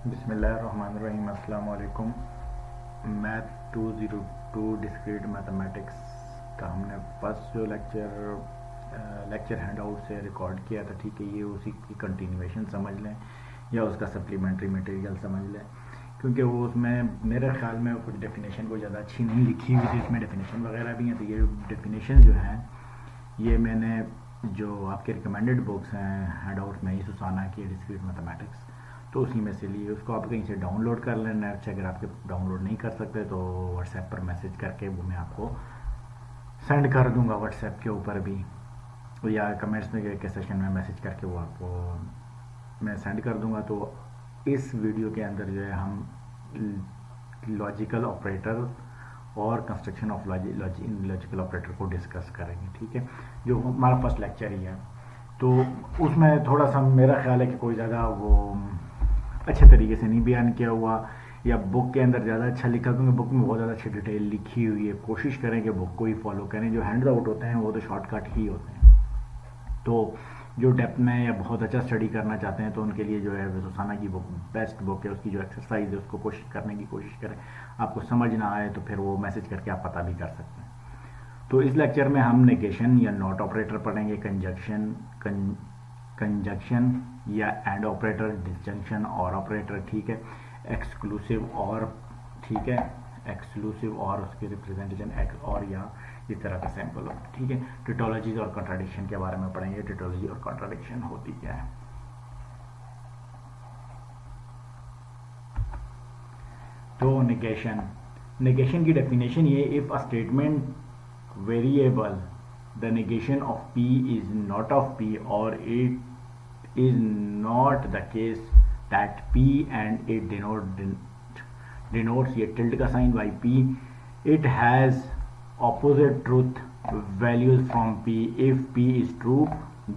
बिस्मिल्लाहिर्रहमानिर्रहीम। अस्सलाम वालेकुम। मैथ 202 डिस्क्रीट मैथमेटिक्स का हमने फर्स्ट जो लेक्चर हैंडआउट से रिकॉर्ड किया था, ठीक है, ये उसी की कंटिन्यूएशन समझ लें या उसका सप्लीमेंट्री मटेरियल समझ लें, क्योंकि वो उसमें मेरे ख्याल में कुछ डेफिनेशन को ज़्यादा अच्छी नहीं लिखी हुई थी। इसमें डेफिनेशन वगैरह भी हैं, तो ये डेफिनेशन जो हैं ये मैंने जो आपके रिकमेंडेड बुक्स हैं हैंडआउट में ही सुसाना की डिस्क्रीट मैथमेटिक्स, तो उसी में से लिए उसको आप कहीं से डाउनलोड कर लेना है। अगर आपके डाउनलोड नहीं कर सकते तो व्हाट्सएप पर मैसेज करके वो मैं आपको सेंड कर दूंगा व्हाट्सएप के ऊपर भी, या कमेंट्स में के सेशन में मैसेज करके वो आपको मैं सेंड कर दूंगा। तो इस वीडियो के अंदर जो है हम लॉजिकल ऑपरेटर और कंस्ट्रक्शन ऑफ लॉजिकल ऑपरेटर को डिस्कस करेंगे, ठीक है, जो हमारा फर्स्ट लेक्चर ही है। तो उसमें थोड़ा सा मेरा ख्याल है कि कोई ज़्यादा वो अच्छे तरीके से नहीं बयान किया हुआ, या बुक के अंदर ज़्यादा अच्छा लिखा, क्योंकि बुक में बहुत ज़्यादा अच्छी डिटेल लिखी हुई है। कोशिश करें कि बुक को ही फॉलो करें। जो हैंड आउट होते हैं वो तो शॉर्टकट ही होते हैं, तो जो डेप्थ में या बहुत अच्छा स्टडी करना चाहते हैं तो उनके लिए जो है सुसाना की बुक बेस्ट बुक है। उसकी जो एक्सरसाइज है उसको कोशिश करने की कोशिश करें। आपको समझ ना आए तो फिर वो मैसेज करके आप पता भी कर सकते हैं। तो इस लेक्चर में हम नेगेशन या नॉट ऑपरेटर पढ़ेंगे, कंजक्शन या एंड ऑपरेटर, डिसजंक्शन और ऑपरेटर, ठीक है, एक्सक्लूसिव और, ठीक है, एक्सक्लूसिव और उसकी रिप्रेजेंटेशन एक्स और या इस तरह का सैंपल हो, ठीक है। टिटोलॉजीज और कॉन्ट्राडिक्शन के बारे में पढ़ेंगे। टिटोलॉजी और कॉन्ट्राडिक्शन होती क्या है। तो नेगेशन की डेफिनेशन ये, if a statement variable the negation of P is not of P, or it is not the case that P and it denotes ये tilde का sign by P, it has opposite truth values from P. If P is true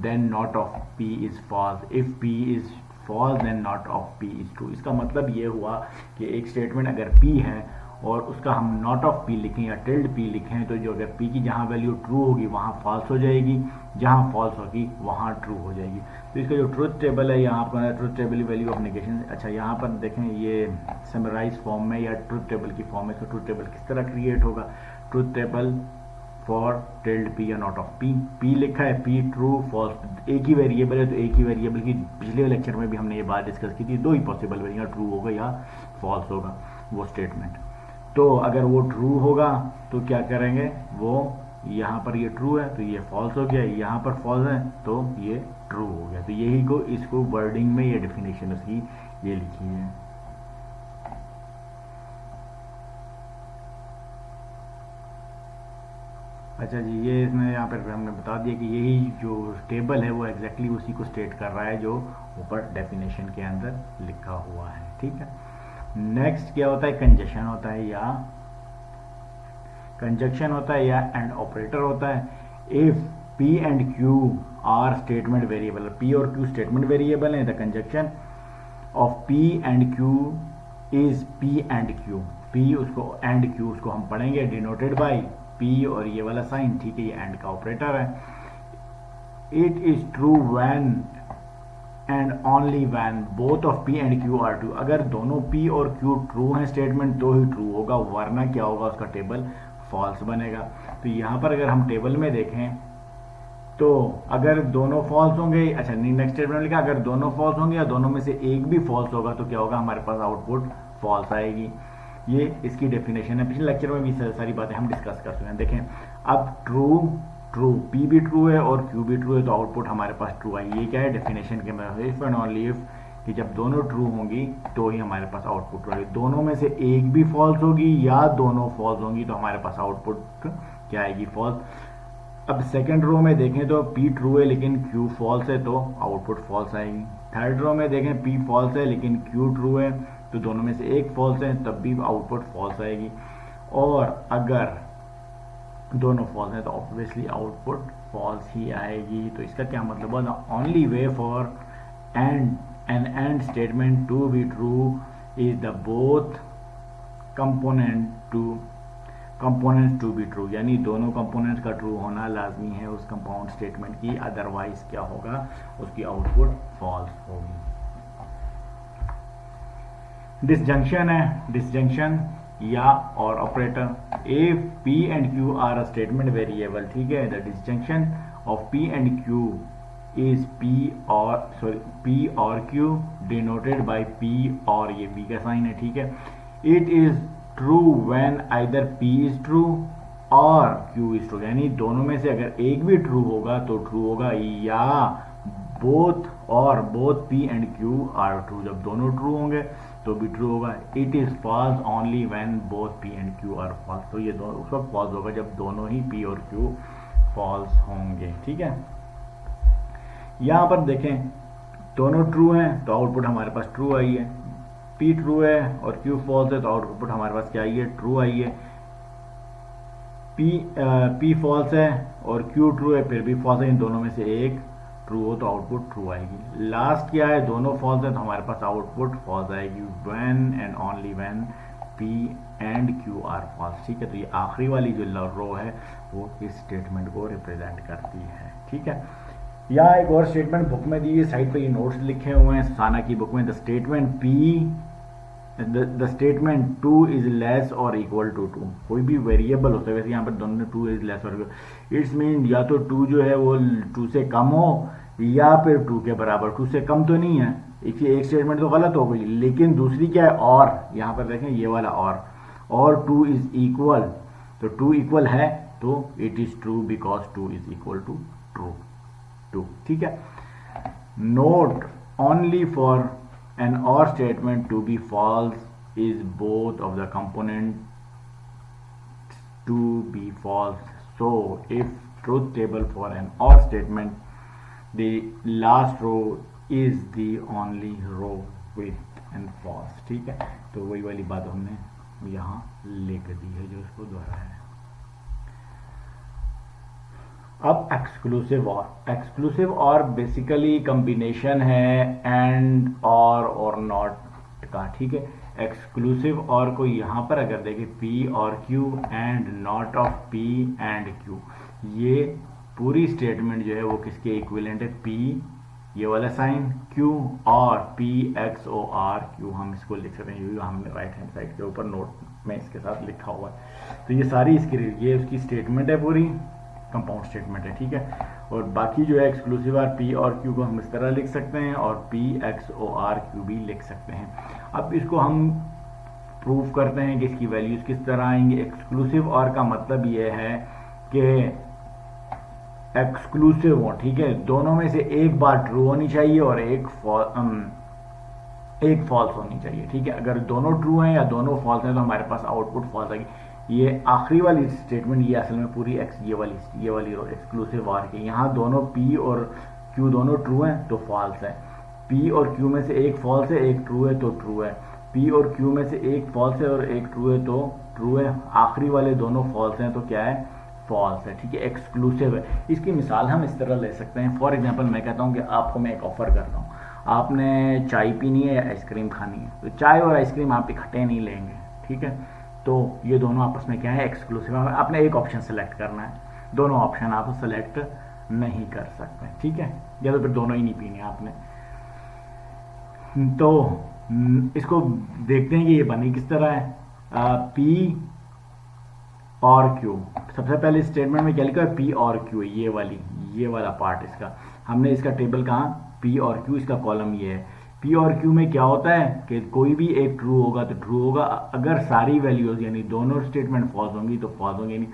then not of P is false. If P is false then not of P is true. इसका मतलब ये हुआ कि एक statement अगर P है और उसका हम नॉट ऑफ पी लिखें या टिल्ड पी लिखें, तो जो अगर पी की जहाँ वैल्यू ट्रू होगी वहाँ फॉल्स हो जाएगी, जहाँ फॉल्स होगी वहाँ ट्रू हो जाएगी। तो इसका जो ट्रूथ टेबल है यहाँ पर, truth table value of negation, अच्छा यहाँ पर देखें ये समराइज फॉर्म में या ट्रूथ टेबल की फॉर्म में। इसका ट्रूथ टेबल किस तरह क्रिएट होगा। Truth table for tilde P या नॉट ऑफ पी, पी लिखा है, पी ट्रू फॉल्स, एक ही वेरिएबल है तो एक ही वेरिएबल की पिछले लेक्चर में भी हमने ये बात डिस्कस की थी, दो ही पॉसिबल वेरिएबल, ट्रू होगा या फॉल्स होगा वो स्टेटमेंट। तो अगर वो ट्रू होगा तो क्या करेंगे, वो यहाँ पर ये ट्रू है तो ये फॉल्स हो गया, यहाँ पर फॉल्स है तो ये ट्रू हो गया। तो यही को इसको वर्डिंग में ये डेफिनेशन उसकी ये लिखी है। अच्छा जी, ये इसमें यहाँ पर हमने बता दिया कि यही जो टेबल है वो एग्जैक्टली उसी को स्टेट कर रहा है जो ऊपर डेफिनेशन के अंदर लिखा हुआ है, ठीक है। नेक्स्ट क्या होता है, कंजक्शन होता है या एंड ऑपरेटर होता है। If P and Q are statement variable, P और Q स्टेटमेंट वेरिएबल है, the conjunction of P and Q is P and Q। P उसको एंड Q उसको हम पढ़ेंगे डिनोटेड बाय P और ये वाला साइन, ठीक है, ये एंड का ऑपरेटर है। It is true when and only when both of P and Q are true. अगर दोनों P और Q ट्रू हैं स्टेटमेंट तो ही ट्रू होगा, वरना क्या होगा, उसका टेबल फॉल्स बनेगा। तो यहाँ पर अगर हम टेबल में देखें तो अगर दोनों फॉल्स होंगे, अच्छा नहीं, नेक्स्ट स्टेटमेंट लिखा, अगर दोनों फॉल्स होंगे या दोनों में से एक भी फॉल्स होगा तो क्या होगा, हमारे पास आउटपुट फॉल्स आएगी। ये इसकी डेफिनेशन है। पिछले लेक्चर में भी सारी बातें हम डिस्कस कर चुके हैं। देखें अब ट्रू P भी ट्रू है और Q भी ट्रू है तो आउटपुट हमारे पास ट्रू आई। ये क्या है, डेफिनेशन के अंदर इफ एंड ओनली इफ, कि जब दोनों ट्रू होंगी तो ही हमारे पास आउटपुट ट्रू आएगी। दोनों में से एक भी फॉल्स होगी या दोनों फॉल्स होंगी तो हमारे पास आउटपुट क्या आएगी, फॉल्स। अब सेकंड रो में देखें तो P ट्रू है लेकिन Q फॉल्स है तो आउटपुट फॉल्स आएगी। थर्ड रो में देखें P फॉल्स है लेकिन Q ट्रू है तो दोनों में से एक फॉल्स है तब भी आउटपुट फॉल्स आएगी। और अगर दोनों फॉल्स हैं तो ऑब्वियसली आउटपुट फॉल्स ही आएगी। तो इसका क्या मतलब है, the only way for an statement to be true is the both components to be true, यानी दोनों कंपोनेंट्स का ट्रू होना लाजमी है उस कंपाउंड स्टेटमेंट की, अदरवाइज क्या होगा, उसकी आउटपुट फॉल्स होगी। डिसजंक्शन है, डिसजंक्शन या और operator if P and Q are a statement variable, ठीक है, the disjunction of P and Q is P और Q डिनोटेड बाय P और ये B का साइन है, ठीक है। It is true when either P is true और Q इज ट्रू, यानी दोनों में से अगर एक भी ट्रू होगा तो ट्रू होगा, या both P and Q are true, जब दोनों ट्रू होंगे तो भी ट्रू होगा। It is false only when both P and Q are false, तो ये दोनों उस वक्त फॉल्स होगा जब दोनों ही P और Q फॉल्स होंगे, ठीक है। यहां पर देखें दोनों ट्रू हैं तो आउटपुट हमारे पास ट्रू आई है, P ट्रू है और Q फॉल्स है तो आउटपुट हमारे पास क्या आई है, ट्रू आई है। P फॉल्स है और Q ट्रू है फिर भी फॉल्स है, इन दोनों में से एक ट्रू हो तो आउटपुट ट्रू आएगी। लास्ट क्या है, दोनों फॉल्स है तो हमारे पास आउटपुट फॉल्स आएगी when and only when P and Q are false, ठीक है। तो ये आखिरी वाली जो रो है वो इस स्टेटमेंट को रिप्रेजेंट करती है, ठीक है। यहाँ एक और स्टेटमेंट बुक में दी है, साइड पे ये नोट्स लिखे हुए हैं साना की बुक में। द स्टेटमेंट 2 इज लेस और इक्वल टू 2, कोई भी वेरिएबल होता है, वैसे यहाँ पर दोनों 2 इज लेस और इक्वल, इट्स मीन या तो 2 जो है वो 2 से कम हो या फिर 2 के बराबर। 2 से कम तो नहीं है, एक स्टेटमेंट तो गलत हो गई, लेकिन दूसरी क्या है, और यहाँ पर देखें ये वाला और 2 इज इक्वल, तो 2 इक्वल है तो it is true because 2 is equal to true, ठीक है। Note only for an OR statement to be false is both of the components to be false. So if truth table for an OR statement, the last row is the only row with an false, ठीक है। तो वही वाली बात हमने यहाँ लिख दी है जो इसको दोहराया है। अब एक्सक्लूसिव और बेसिकली कॉम्बिनेशन है एंड और नॉट का, ठीक है। एक्सक्लूसिव और को यहाँ पर अगर देखें P और Q and not of P and Q, ये पूरी स्टेटमेंट जो है वो किसके इक्विवेलेंट है, P ये वाला साइन Q और P XOR Q, हम इसको लिख सकते हैं, ये हमने राइट हैंड साइड के ऊपर नोट में इसके साथ लिखा हुआ है। तो ये सारी ये उसकी स्टेटमेंट है, पूरी कंपाउंड स्टेटमेंट है, ठीक है। और बाकी जो है एक्सक्लूसिव आर P और Q को हम इस तरह लिख सकते हैं और P XOR Q भी लिख सकते हैं। अब इसको हम प्रूफ करते हैं कि इसकी वैल्यूज किस तरह आएंगे। एक्सक्लूसिव और का मतलब ये है कि एक्सक्लूसिव हो, ठीक है, दोनों में से एक बार ट्रू होनी चाहिए और एक फॉल्स होनी चाहिए, ठीक है। अगर दोनों ट्रू हैं या दोनों फॉल्स हैं तो हमारे पास आउटपुट फॉल्स आएगी। ये आखिरी वाली स्टेटमेंट ये असल में पूरी ये वाली रो एक्सक्लूसिव आर की, यहाँ दोनों P और Q दोनों ट्रू हैं तो फॉल्स है, P और Q में से एक फॉल्स है एक ट्रू है तो ट्रू है, P और Q में से एक फॉल्स है और एक ट्रू है तो ट्रू है, आखिरी वाले दोनों फॉल्स हैं तो क्या है, फॉल्स है, ठीक है। एक्सक्लूसिव है। इसकी मिसाल हम इस तरह ले सकते हैं। फॉर एग्जाम्पल मैं कहता हूँ कि आपको मैं एक ऑफर कर रहा हूँ, आपने चाय पीनी है या आइसक्रीम खानी है, तो चाय और आइसक्रीम आप इकट्ठे नहीं लेंगे, ठीक है। तो ये दोनों आपस में क्या है, एक्सक्लूसिव है। आपने एक ऑप्शन सेलेक्ट करना है, दोनों ऑप्शन आप सेलेक्ट नहीं कर सकते, ठीक है, या तो फिर दोनों ही नहीं पीने आपने। तो इसको देखते हैं कि ये बनी किस तरह है। P और Q, सबसे पहले स्टेटमेंट में क्या लिखा है, P और Q, ये वाला पार्ट इसका हमने इसका टेबल कहाँ, P और Q, इसका कॉलम ये है। P और Q में क्या होता है कि कोई भी एक ट्रू होगा तो ट्रू होगा, अगर सारी वैल्यूज यानी दोनों स्टेटमेंट फॉल्स होंगी तो फॉल्स होंगी। नहीं,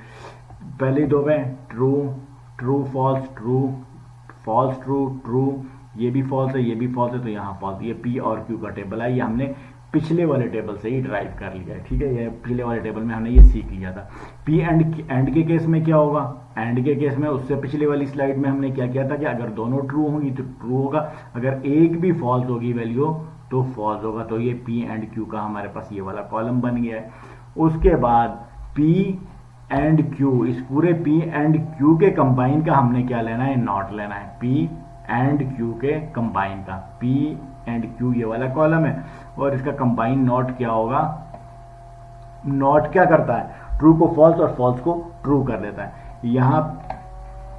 पहले दो में ट्रू फॉल्स ट्रू, ये भी फॉल्स है ये भी फॉल्स है तो यहाँ फॉल्स। ये P और Q का टेबल है, ये हमने पिछले वाले टेबल से ही ड्राइव कर लिया है, ठीक है। ये पिछले वाले टेबल में हमने ये सीख लिया था। P एंड के केस में क्या होगा, एंड के केस में उससे पिछले वाली स्लाइड में हमने क्या किया था कि अगर दोनों ट्रू होंगी तो ट्रू होगा, अगर एक भी फॉल्स होगी वैल्यू तो फॉल्स होगा। तो ये P एंड Q का हमारे पास ये वाला कॉलम बन गया है। उसके बाद P एंड Q, इस पूरे P एंड Q के कंबाइन का हमने क्या लेना है, नॉट लेना है। P एंड Q के कंबाइन का, P एंड Q ये वाला कॉलम है और इसका कंबाइन नॉट क्या होगा, नॉट क्या करता है, ट्रू को फॉल्स और फॉल्स को ट्रू कर देता है। यहाँ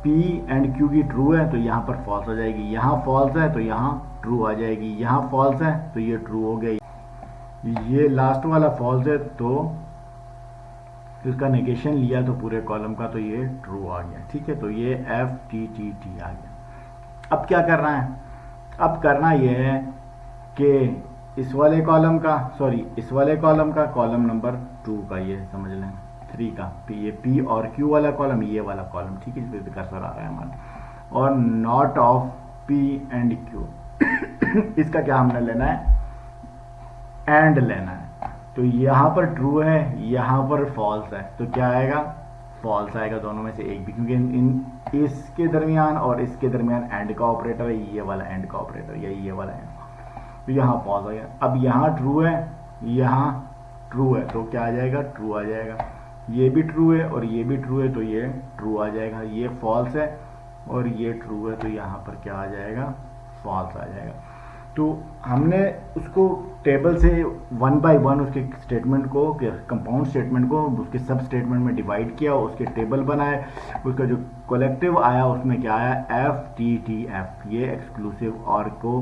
P एंड Q की ट्रू है तो यहाँ पर फॉल्स आ जाएगी, यहाँ फॉल्स है तो यहाँ ट्रू आ जाएगी, यहाँ फॉल्स है तो ये ट्रू हो गई। ये लास्ट वाला फॉल्स है तो इसका नेगेशन लिया तो पूरे कॉलम का, तो ये ट्रू आ गया। ठीक है, तो ये FTTT आ गया। अब क्या करना है, अब करना ये है कि इस वाले कॉलम का, सॉरी इस वाले कॉलम का, कॉलम नंबर 2 का, ये समझ लें 3 का, ये P और Q वाला कॉलम, ये वाला कॉलम, ठीक है, जिस पे कर्सर आ रहा है हमारा, और not of P and Q इसका क्या हमने लेना है, एंड लेना है। तो यहाँ पर ट्रू है, यहाँ पर फॉल्स है, तो क्या आएगा, फॉल्स आएगा, दोनों में से एक भी, क्योंकि इन इसके दरमियान और इसके दरमियान एंड का ऑपरेटर है, ये वाला एंड का ऑपरेटर, या ये वाला एंड, तो यहाँ फॉल्स आ गया। अब यहाँ ट्रू है, यहाँ ट्रू है, तो क्या आ जाएगा, ट्रू आ जाएगा। ये भी ट्रू है और ये भी ट्रू है, तो ये ट्रू आ जाएगा। ये फॉल्स है और ये ट्रू है, तो यहाँ पर क्या आ जाएगा, फॉल्स आ जाएगा। तो हमने उसको टेबल से 1 बाय 1 उसके स्टेटमेंट को, कंपाउंड स्टेटमेंट को उसके सब स्टेटमेंट में डिवाइड किया, उसके टेबल बनाए, उसका जो कलेक्टिव आया उसमें क्या आया, FTTF। ये एक्सक्लूसिव और को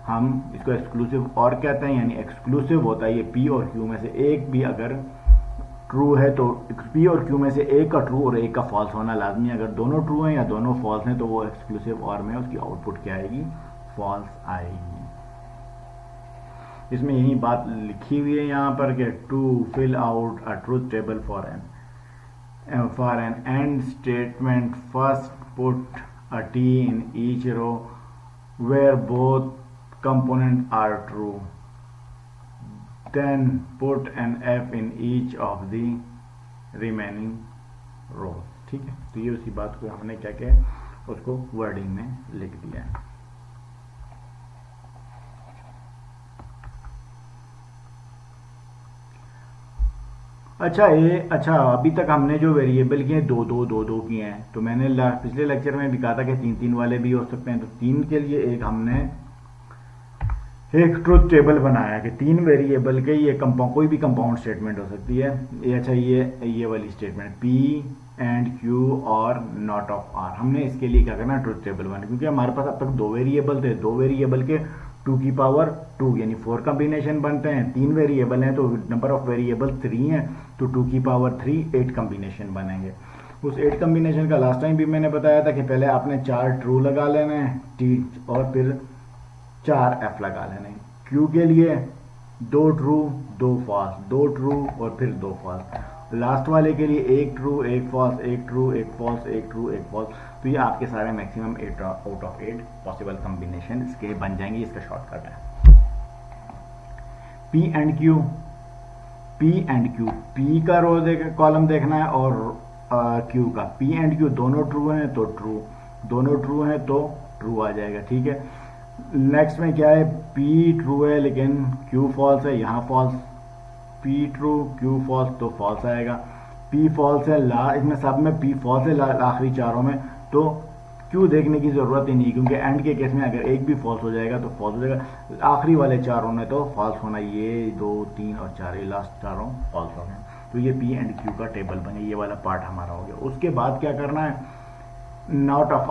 हम इसको एक्सक्लूसिव और कहते हैं, यानी एक्सक्लूसिव होता है ये P और Q में से एक भी अगर ट्रू है तो P और Q में से एक का ट्रू और एक का फॉल्स होना लाजमी है। अगर दोनों ट्रू हैं या दोनों फॉल्स हैं तो वो एक्सक्लूसिव और में उसकी आउटपुट क्या आएगी, फॉल्स आएगी। इसमें यही बात लिखी हुई है यहाँ पर कि to fill out a truth table for an and statement, first put a T in each row where both components are true, then put an F in each of the remaining rows। ठीक है, तो ये उसी बात को हमने क्या किया, उसको वर्डिंग में लिख दिया है। अच्छा अभी तक हमने जो वेरिएबल किए दो किए हैं, तो मैंने पिछले लेक्चर में भी कहा था कि 3 वाले भी हो सकते हैं। तो 3 के लिए हमने एक ट्रूथ टेबल बनाया कि 3 वेरिएबल के ये कोई भी कंपाउंड स्टेटमेंट हो सकती है। ये वाली स्टेटमेंट P एंड Q और नॉट ऑफ R, हमने इसके लिए क्या करना, ट्रूथ टेबल बनाना, क्योंकि हमारे पास अब तक 2 वेरिएबल थे, 2 वेरिएबल के 2 की पावर 2 यानी 4 कॉम्बिनेशन बनते हैं। 3 वेरिएबल हैं तो नंबर ऑफ वेरिएबल 3 है, तो 2 की पावर 3 8 कॉम्बिनेशन बनेंगे। उस 8 कॉम्बिनेशन का लास्ट टाइम भी मैंने बताया था कि पहले आपने 4 ट्रू लगा लेने हैं T और फिर 4 F लगा लेने हैं। Q के लिए 2 ट्रू 2 फॉल्स, 2 ट्रू और फिर 2 फॉल्स। लास्ट वाले के लिए 1 true 1 false, 1 true 1 false, 1 true 1 false. तो ये आपके सारे maximum 8 out of 8 possible combination इसके बन जाएंगे। इसका शॉर्टकट है P एंड Q, P का रो कॉलम देखना है और Q का। P एंड Q दोनों ट्रू हैं तो ट्रू, दोनों ट्रू हैं तो ट्रू आ जाएगा। ठीक है, नेक्स्ट में क्या है, P ट्रू है लेकिन Q फॉल्स है, यहाँ false, P true Q false तो फॉल्स आएगा। P फॉल्स है, इसमें सब में P फॉल्स है आखिरी चारों में, तो Q देखने की जरूरत ही नहीं, क्योंकि एंड के केस में अगर एक भी फॉल्स हो जाएगा तो फॉल्स हो जाएगा। आखिरी वाले चारों में तो फॉल्स होना, ये 2 3 और 4 ये लास्ट चारों फॉल्स हो गए। तो ये P एंड Q का टेबल बने, ये वाला पार्ट हमारा हो गया। उसके बाद क्या करना है, नॉट ऑफ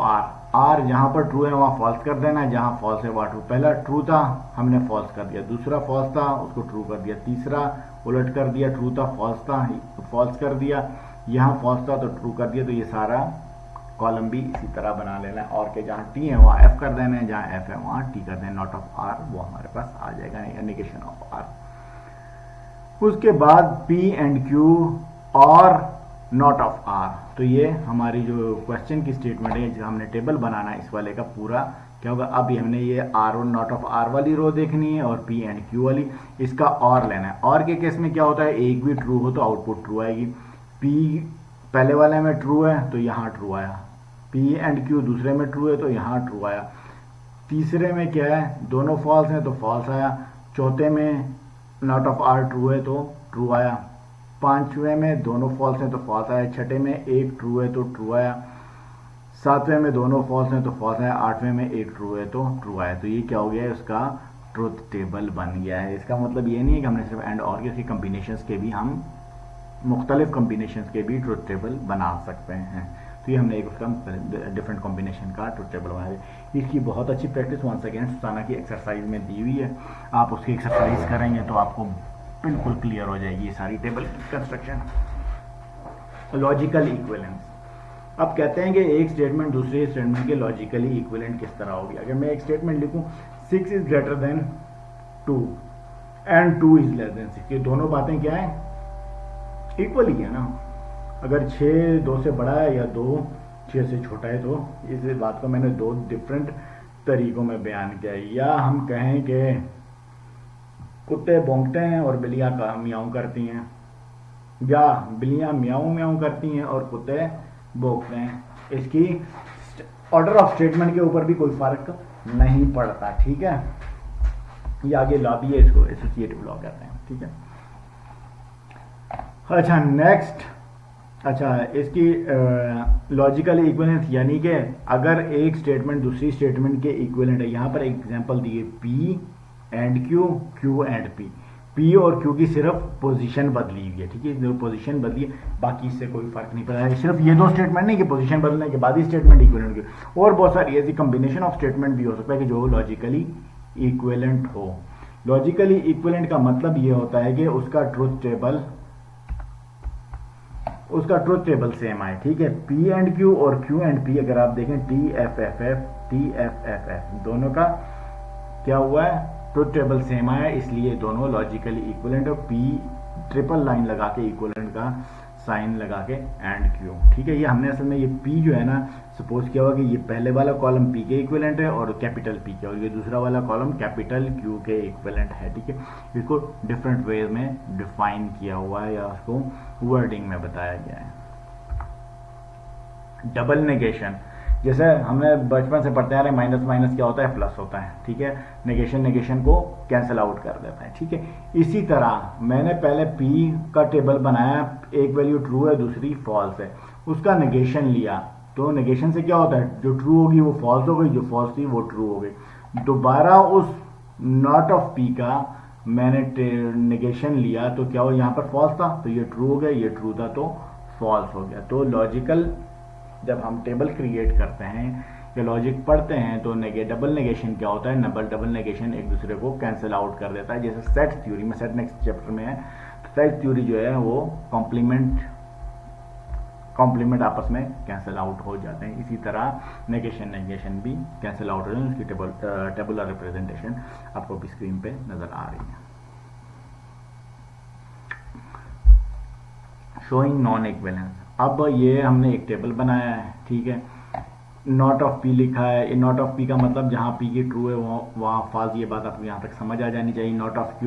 R जहां पर ट्रू है वहां फॉल्स कर देना है, जहां फॉल्स है वहां ट्रू। पहला ट्रू था हमने फॉल्स कर दिया, दूसरा फॉल्स था उसको ट्रू कर दिया, तीसरा उलट कर दिया, ट्रू था फॉल्स था फॉल्स कर दिया, यहाँ फॉल्स था तो ट्रू कर दिया। तो ये सारा कॉलम भी इसी तरह बना लेना है, और के जहाँ T है वहाँ F कर देना है, जहाँ F है वहाँ T कर देना है। नॉट ऑफ R वो हमारे पास आ जाएगा, नेगेशन ऑफ R। उसके बाद P एंड Q और नॉट ऑफ R, तो ये हमारी जो क्वेश्चन की स्टेटमेंट है, जो हमने टेबल बनाना है इस वाले का पूरा क्या होगा। अब हमने ये R और नॉट ऑफ R वाली रो देखनी है और P एंड Q वाली, इसका और लेना है। और के केस में क्या होता है, एक भी ट्रू हो तो आउटपुट ट्रू आएगी। P पहले वाले में ट्रू है तो यहाँ ट्रू आया, P एंड Q दूसरे में ट्रू है तो यहाँ ट्रू आया, तीसरे में क्या है दोनों फॉल्स हैं तो फॉल्स आया, चौथे में नॉट ऑफ R ट्रू है तो ट्रू आया, पांचवें में दोनों फॉल्स हैं तो फॉल्स आया, छठे में एक ट्रू है तो ट्रू आया, सातवें में दोनों फॉल्स हैं तो फॉल्स आया, आठवें में एक ट्रू है तो ट्रू आया। तो ये क्या हो गया है, उसका ट्रूथ टेबल बन गया है। इसका मतलब ये नहीं है कि हमने सिर्फ एंड और के कॉम्बिनेशंस के भी हम मुख्तलिफ कॉम्बिनेशंस के भी ट्रूथ टेबल बना सकते हैं। तो ये हमने एक उसका डिफरेंट कॉम्बिनेशन का ट्रूथ टेबल बनाया। इसकी बहुत अच्छी प्रैक्टिस वंस अगेन सुसाना की एक्सरसाइज में दी हुई है, आप उसकी एक्सरसाइज करेंगे तो आपको बिल्कुल क्लियर हो जाएगी ये सारी टेबल की कंस्ट्रक्शन। लॉजिकल इक्विवेलेंस, अब कहते हैं कि एक स्टेटमेंट दूसरे स्टेटमेंट के लॉजिकली इक्विवेलेंट किस तरह होगी। अगर मैं एक स्टेटमेंट लिखूं 6 is greater than 2 and 2 is less than 6, ये दोनों बातें क्या है, इक्वल ही है ना। अगर 6 2 से बड़ा है या 2 6 से छोटा है, तो इस बात को मैंने दो डिफरेंट तरीकों में बयान किया है। या हम कहें कि कुत्ते भौंकते हैं और बिल्लियाँ म्याऊं करती हैं, या बिल्लियाँ म्याऊं म्याऊं करती हैं और कुत्ते भौंकते हैं। इसकी ऑर्डर ऑफ स्टेटमेंट के ऊपर भी कोई फर्क नहीं पड़ता, ठीक है। ये आगे लॉ भी है, इसको एसोसिएटिव लॉ कहते हैं, ठीक है। अच्छा नेक्स्ट, अच्छा इसकी लॉजिकल इक्विवेलेंस यानी कि अगर एक स्टेटमेंट दूसरी स्टेटमेंट के इक्विवेलेंट है। यहाँ पर एग्जांपल दिए P and Q, Q and P। P और Q की सिर्फ पोजीशन बदली हुई है, ठीक है, पोजीशन बदली है, बाकी इससे कोई फर्क नहीं पड़ा है। सिर्फ ये दो स्टेटमेंट नहीं कि पोजीशन बदलने के बाद ही स्टेटमेंट इक्विवेलेंट की, और बहुत सारी ऐसी कॉम्बिनेशन ऑफ स्टेटमेंट भी हो सकता है कि जो लॉजिकली इक्विवेलेंट हो। लॉजिकली इक्विवेलेंट का मतलब ये होता है कि उसका ट्रुथ टेबल सेम आए, ठीक है। P एंड Q और Q एंड P अगर आप देखें TFFF दोनों का क्या हुआ है, ट्रुथ टेबल सेम आया, इसलिए दोनों लॉजिकली इक्विवेलेंट। और P ट्रिपल लाइन लगा के इक्विवेलेंट का साइन लगा के एंड Q, ठीक है। ये हमने असल में ये P जो है ना, सपोज किया हुआ कि ये पहले वाला कॉलम P के इक्विवेलेंट है और कैपिटल P के, और ये दूसरा वाला कॉलम कैपिटल Q के इक्विवेलेंट है, ठीक है। इसको डिफरेंट वेज में डिफाइन किया हुआ है या उसको वर्डिंग में बताया गया है। डबल नेगेशन, जैसे हमने बचपन से पढ़ते आ रहे, माइनस माइनस क्या होता है, प्लस होता है, ठीक है। नेगेशन नेगेशन को कैंसिल आउट कर देता है, ठीक है। इसी तरह मैंने पहले P का टेबल बनाया, एक वैल्यू ट्रू है दूसरी फॉल्स है, उसका नेगेशन लिया, तो नेगेशन से क्या होता है, जो ट्रू होगी वो फॉल्स हो गई, जो फॉल्स थी वो ट्रू हो गई। दोबारा उस नॉट ऑफ P का मैंने नेगेशन लिया, तो क्या हो, यहाँ पर फॉल्स था तो ये ट्रू हो गया, ये ट्रू था तो फॉल्स हो गया। तो लॉजिकल जब हम टेबल क्रिएट करते हैं या लॉजिक पढ़ते हैं तो डबल नेगेशन क्या होता है, डबल नेगेशन एक दूसरे को कैंसिल आउट कर देता है। जैसे सेट थ्योरी में, सेट नेक्स्ट चैप्टर में है, तो सेट थ्योरी जो है वो कॉम्प्लीमेंट आपस में कैंसिल आउट हो जाते हैं। इसी तरह नेगेशन भी कैंसिल आउट हो जाते हैं। उसकी टेबुलर रिप्रेजेंटेशन आपको भी स्क्रीन पे नजर आ रही है। शोइंग नॉन इक्विवेलेंस, अब ये हमने एक टेबल बनाया है, ठीक है। नॉट ऑफ P लिखा है, नॉट ऑफ P का मतलब जहाँ P की ट्रू है वहाँ फॉल्स, ये बात आपको यहाँ तक समझ आ जानी चाहिए। नॉट ऑफ Q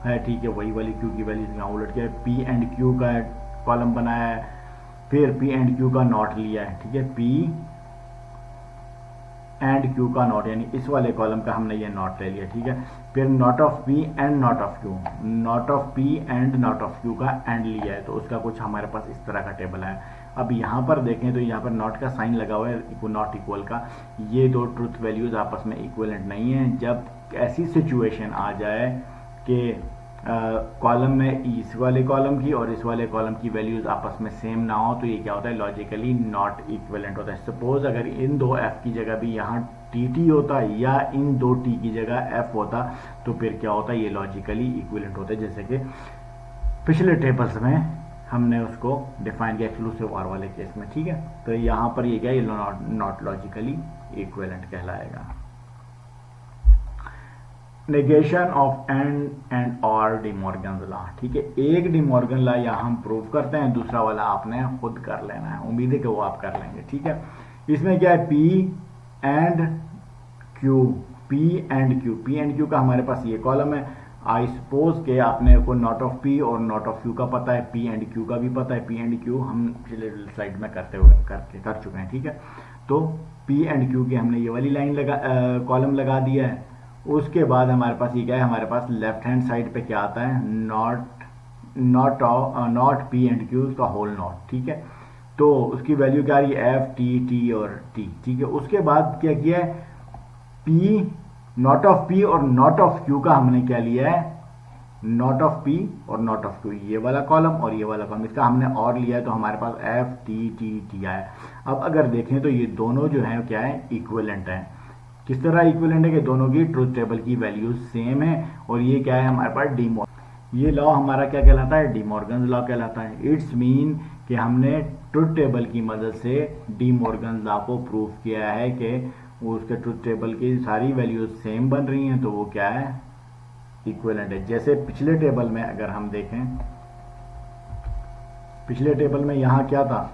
है, ठीक है, वही वाली Q की वैल्यू यहाँ उलट के P एंड Q का कॉलम बनाया है, फिर P एंड Q का नॉट लिया है, ठीक है। P एंड Q का नॉट, यानी इस वाले कॉलम का हमने ये नॉट ले लिया, ठीक है। फिर not of P and not of Q, not of P and not of Q का एंड लिया है, तो उसका कुछ हमारे पास इस तरह का टेबल है। अब यहाँ पर देखें तो यहाँ पर नॉट का साइन लगा हुआ है, नॉट इक्वल का। ये दो ट्रुथ वैल्यूज आपस में इक्विवेलेंट नहीं है। जब ऐसी सिचुएशन आ जाए कि कॉलम में इस वाले कॉलम की और इस वाले कॉलम की वैल्यूज आपस में सेम ना हो, तो ये क्या होता है, लॉजिकली नॉट इक्विवेलेंट होता है। सपोज अगर इन दो F की जगह भी यहाँ TT होता या इन दो T की जगह F होता, तो फिर क्या होता है, ये लॉजिकली इक्विवेलेंट होता है, जैसे कि पिछले टेबल्स में हमने उसको डिफाइन किया एक्सक्लूसिव ऑर वाले केस में, ठीक है। तो यहाँ पर ये क्या, ये नॉट लॉजिकली इक्विवेलेंट कहलाएगा। नेगेशन ऑफ एंड और डिमॉर्गन्स लॉ, ठीक है। एक डिमॉर्गन लॉ यहाँ हम प्रूव करते हैं, दूसरा वाला आपने खुद कर लेना है, उम्मीद है कि वो आप कर लेंगे, ठीक है। इसमें क्या है, P एंड Q का हमारे पास ये कॉलम है। आई सपोज के आपने को नॉट ऑफ P और नॉट ऑफ Q का पता है, P एंड Q का भी पता है। P एंड Q हम पिछले स्लाइड में कर चुके हैं, ठीक है। तो P एंड Q की हमने ये वाली लाइन कॉलम लगा दिया है। उसके बाद हमारे पास ये क्या है, हमारे पास लेफ्ट हैंड साइड पे क्या आता है, नॉट P एंड Q का होल नॉट, ठीक है। तो उसकी वैल्यू क्या आ रही है, F T और T, ठीक है। उसके बाद क्या किया है, P नॉट ऑफ P और नॉट ऑफ Q का हमने क्या लिया है, नॉट ऑफ P और नॉट ऑफ Q, ये वाला कॉलम और ये वाला कॉलम, इसका हमने और लिया है, तो हमारे पास F T आया। अब अगर देखें तो ये दोनों जो है क्या है, इक्विवेलेंट है। किस तरह इक्विवेलेंट है कि दोनों की ट्रुथ टेबल की वैल्यूज सेम है, और ये क्या है हमारे पास ये लॉ हमारा क्या कहलाता है, डी मॉर्गन लॉ कहलाता है। इट्स मीन कि हमने ट्रुथ टेबल की मदद से डी मॉर्गन लॉ को प्रूव किया है कि वो उसके ट्रुथ टेबल की सारी वैल्यूज सेम बन रही हैं, तो वो क्या है, इक्विवेलेंट है। जैसे पिछले टेबल में अगर हम देखें, पिछले टेबल में यहाँ क्या था,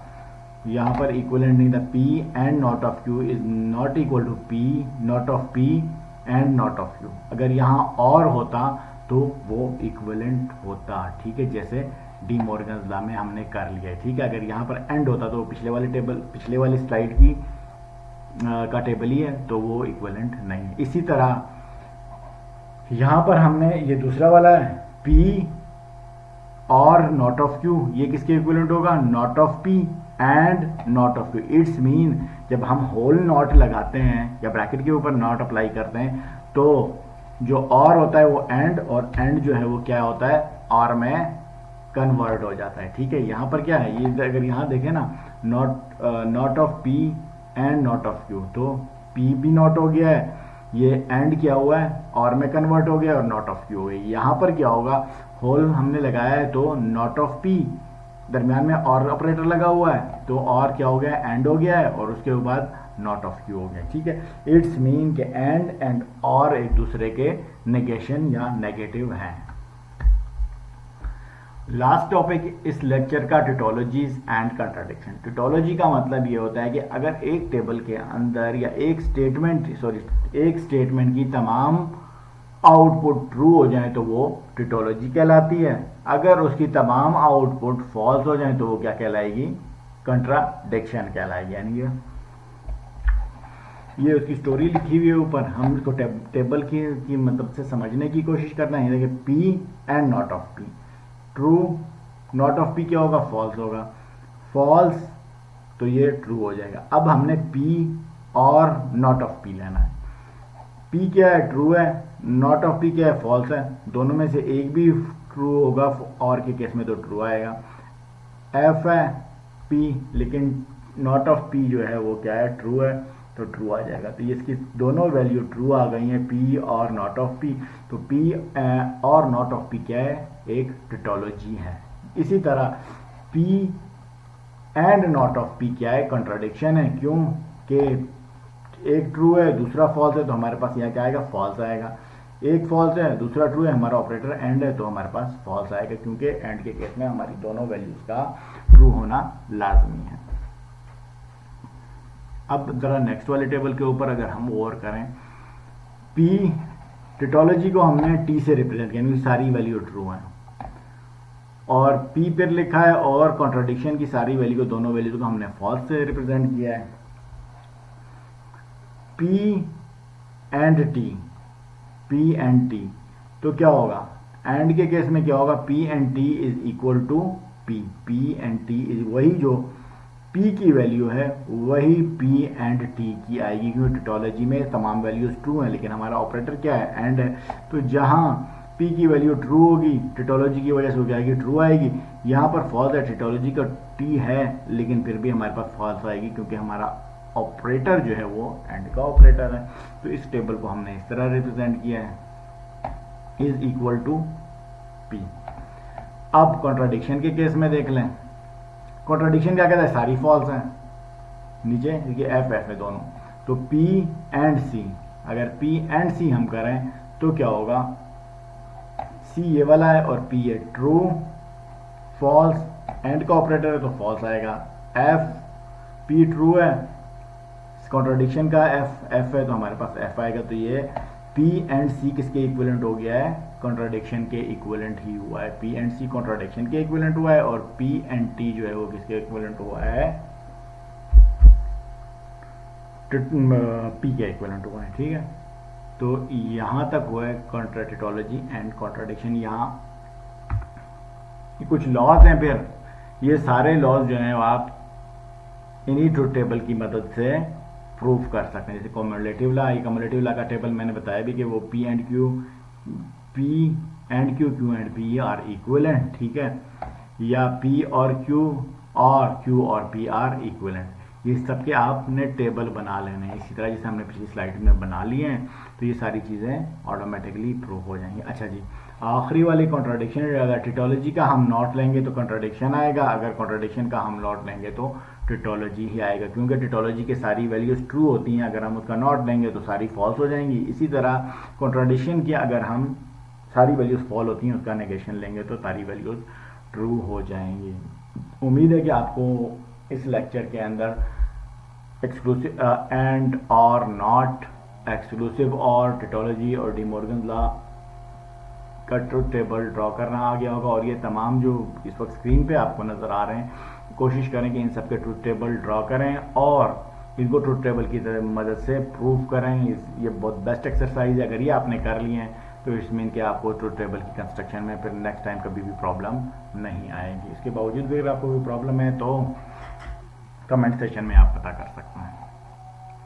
यहाँ पर इक्विवेलेंट नहीं था, P and not of Q is not equal to P not of P and not of Q। अगर यहाँ और होता तो वो इक्विवेलेंट होता, ठीक है, जैसे डी मॉर्गन लॉ में हमने कर लिया है, ठीक है। अगर यहाँ पर एंड होता तो पिछले वाले टेबल, पिछले वाली स्लाइड की का टेबल ही है, तो वो इक्विवेलेंट नहीं है। इसी तरह यहाँ पर हमने ये दूसरा वाला है P और नॉट ऑफ Q, ये किसके इक्विवेलेंट होगा, not of P and not of Q। It's mean जब हम होल नॉट लगाते हैं या ब्रैकेट के ऊपर नॉट अप्लाई करते हैं तो जो और होता है वो एंड, और एंड जो है वो क्या होता है, और में कन्वर्ट हो जाता है, ठीक है। यहाँ पर क्या है, ये अगर यहाँ देखें ना, not of P and not of Q, तो P भी नॉट हो गया है, ये एंड क्या हुआ है, और में कन्वर्ट हो गया, और नॉट ऑफ Q हो गई। यहाँ पर क्या होगा, होल हमने लगाया है तो नॉट ऑफ P, दरमियान में और ऑपरेटर लगा हुआ है तो और क्या हो गया, एंड हो गया है, और उसके बाद नॉट ऑफ Q हो गया, ठीक है। इट्स मीन के एंड और एक दूसरे के नेगेशन या नेगेटिव हैं। लास्ट टॉपिक इस लेक्चर का टिटोलॉजीज एंड कंट्राडिक्शन। टिटोलॉजी का मतलब ये होता है कि अगर एक टेबल के अंदर या एक स्टेटमेंट की तमाम आउटपुट ट्रू हो जाए तो वो टिटोलॉजी कहलाती है। अगर उसकी तमाम आउटपुट फॉल्स हो जाए तो वो क्या कहलाएगी, कंट्राडिक्शन कहलाएगी। यानी ये उसकी स्टोरी लिखी हुई है ऊपर, हम इसको टेबल की मतलब से समझने की कोशिश करना है। देखिए P and not of P, true, not of P क्या होगा, फॉल्स होगा, फॉल्स तो ये ट्रू हो जाएगा। अब हमने P और नॉट ऑफ P लेना है। P क्या है, ट्रू है, नॉट ऑफ P क्या है, फॉल्स है। दोनों में से एक भी ट्रू होगा, और के केस में तो ट्रू आएगा। F है P, लेकिन नॉट ऑफ P जो है वो क्या है, ट्रू है, तो ट्रू आ जाएगा। तो ये इसकी दोनों वैल्यू ट्रू आ गई हैं, P और नॉट ऑफ P। तो P और नॉट ऑफ P क्या है, एक टिटोलॉजी है। इसी तरह P and not of P क्या है, कंट्राडिक्शन है। क्यों कि एक ट्रू है दूसरा फॉल्स है, तो हमारे पास यहाँ क्या आएगा, फॉल्स आएगा। एक फॉल्स है दूसरा ट्रू है, हमारा ऑपरेटर एंड है, तो हमारे पास फॉल्स आएगा, क्योंकि एंड के केस में हमारी दोनों वैल्यूज का ट्रू होना लाजमी है। अब जरा नेक्स्ट वाले टेबल के ऊपर अगर हम और करें, P टिटोलॉजी को हमने T से रिप्रेजेंट किया, क्योंकि सारी वैल्यू ट्रू है, और P पर लिखा है, और कॉन्ट्राडिक्शन की सारी वैल्यू को, दोनों वैल्यू को हमने फॉल्स से रिप्रेजेंट किया है। P एंड T, तो क्या होगा, एंड के केस में क्या होगा, P and T is equal to P and T is, वही जो P की वैल्यू है वही P एंड T की आएगी, क्योंकि टिटोलॉजी में तमाम वैल्यूज ट्रू हैं, लेकिन हमारा ऑपरेटर क्या है, एंड है। तो जहां P की वैल्यू ट्रू होगी, टिटोलॉजी की वजह से हो जाएगी, ट्रू आएगी। यहाँ पर फॉल्स है, टिटोलॉजी का T है, लेकिन फिर भी हमारे पास फॉल्स आएगी, क्योंकि हमारा ऑपरेटर जो है वो एंड का ऑपरेटर है। तो इस टेबल को हमने इस तरह रिप्रेजेंट किया है, इज इक्वल टू P। अब कॉन्ट्राडिक्शन के केस में देख लें, कॉन्ट्राडिक्शन क्या कहता है, सारी फॉल्स हैं, नीचे देखिए F है दोनों, तो P एंड C, अगर P एंड C हम करें तो क्या होगा, C ये वाला है और P है, ट्रू, फॉल्स, एंड का ऑपरेटर है तो फॉल्स आएगा। F P ट्रू है, कॉन्ट्राडिक्शन का F है तो हमारे पास F आएगा। तो ये P एंड C किसके इक्विवेलेंट हो गया है, कॉन्ट्राडिक्शन के इक्विवेलेंट ही हुआ है। P एंड C कॉन्ट्राडिक्शन के इक्विवेलेंट हुआ है, और P एंड T जो है वो किसके इक्विवेलेंट हुआ है, P के इक्विवेलेंट हुआ है, ठीक है। तो यहां तक हुआ है कॉन्ट्राडिक्टोलॉजी एंड कॉन्ट्राडिक्शन। यहाँ कुछ लॉज हैं, फिर ये सारे लॉज जो हैं आप इन्हीं ट्रुथ टेबल की मदद से प्रूव कर सकते हैं। जैसे कम्युलेटिव लॉ, ये कम्युलेटिव लॉ का टेबल मैंने बताया भी कि वो P and Q, Q and P are equivalent, ठीक है, या P और Q और P आर इक्विवेलेंट। ये सब के आपने टेबल बना लेने हैं, इसी तरह जैसे हमने पिछली स्लाइड में बना लिए हैं, तो ये सारी चीज़ें ऑटोमेटिकली प्रूव हो जाएंगी। अच्छा जी, आखिरी वाली कॉन्ट्राडिक्शन, अगर टिटोलॉजी का हम नॉट लेंगे तो कॉन्ट्राडिक्शन आएगा, अगर कॉन्ट्राडिक्शन का हम नॉट लेंगे तो टिटोलॉजी ही आएगा, क्योंकि टिटोलॉजी के सारी वैल्यूज ट्रू होती हैं, अगर हम उसका नॉट लेंगे तो सारी फॉल्स हो जाएंगी। इसी तरह कॉन्ट्राडिक्शन की अगर हम सारी वैल्यूज फॉल होती हैं, उसका नेगेशन लेंगे तो सारी वैल्यूज ट्रू हो जाएंगी। उम्मीद है कि आपको इस लेक्चर के अंदर एक्सक्लूसिव एंड और नॉट, एक्सक्लूसिव और, टिटोलॉजी और डी मॉर्गन लॉ का ट्रुथ टेबल ड्रॉ करना आ गया होगा। और ये तमाम जो इस वक्त स्क्रीन पे आपको नज़र आ रहे हैं, कोशिश करें कि इन सब के ट्रुथ टेबल ड्रॉ करें और इनको ट्रुथ टेबल की मदद से प्रूव करें। ये बहुत बेस्ट एक्सरसाइज है। अगर ये आपने कर लिए हैं तो इट्स मीन कि आपको ट्रुथ टेबल की कंस्ट्रक्शन में फिर नेक्स्ट टाइम कभी भी प्रॉब्लम नहीं आएगी। इसके बावजूद भी अगर आपको कोई प्रॉब्लम है तो कमेंट सेक्शन में आप पता कर सकते हैं।